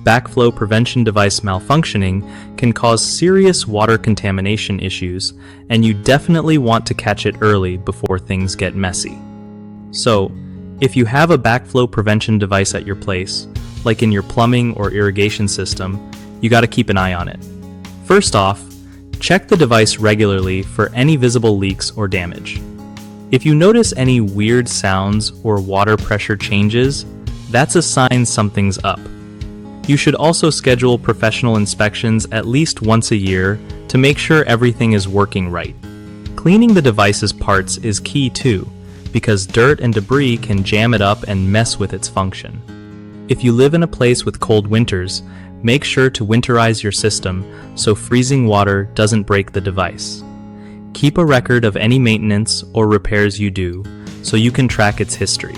backflow prevention device malfunctioning can cause serious water contamination issues, and you definitely want to catch it early before things get messy. So, if you have a backflow prevention device at your place, like in your plumbing or irrigation system, you gotta keep an eye on it. First off, check the device regularly for any visible leaks or damage. If you notice any weird sounds or water pressure changes, that's a sign something's up. You should also schedule professional inspections at least once a year to make sure everything is working right. Cleaning the device's parts is key too, because dirt and debris can jam it up and mess with its function. If you live in a place with cold winters, make sure to winterize your system so freezing water doesn't break the device. Keep a record of any maintenance or repairs you do so you can track its history.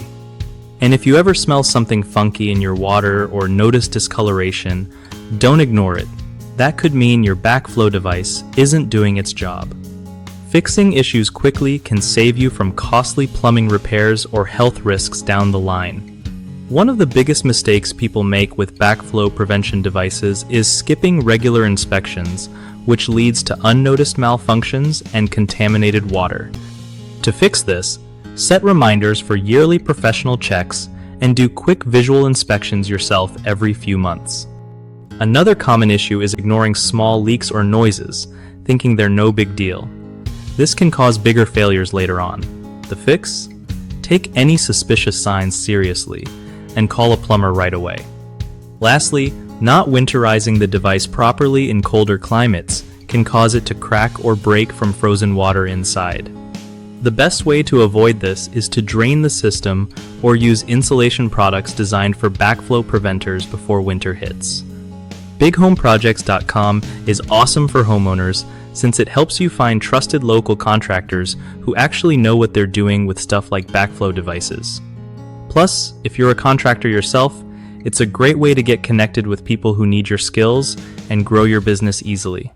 And if you ever smell something funky in your water or notice discoloration, don't ignore it. That could mean your backflow device isn't doing its job. Fixing issues quickly can save you from costly plumbing repairs or health risks down the line. One of the biggest mistakes people make with backflow prevention devices is skipping regular inspections, which leads to unnoticed malfunctions and contaminated water. To fix this, set reminders for yearly professional checks and do quick visual inspections yourself every few months. Another common issue is ignoring small leaks or noises, thinking they're no big deal. This can cause bigger failures later on. The fix? Take any suspicious signs seriously and call a plumber right away. Lastly, not winterizing the device properly in colder climates can cause it to crack or break from frozen water inside. The best way to avoid this is to drain the system or use insulation products designed for backflow preventers before winter hits. BigHomeProjects.com is awesome for homeowners since it helps you find trusted local contractors who actually know what they're doing with stuff like backflow devices. Plus, if you're a contractor yourself, it's a great way to get connected with people who need your skills and grow your business easily.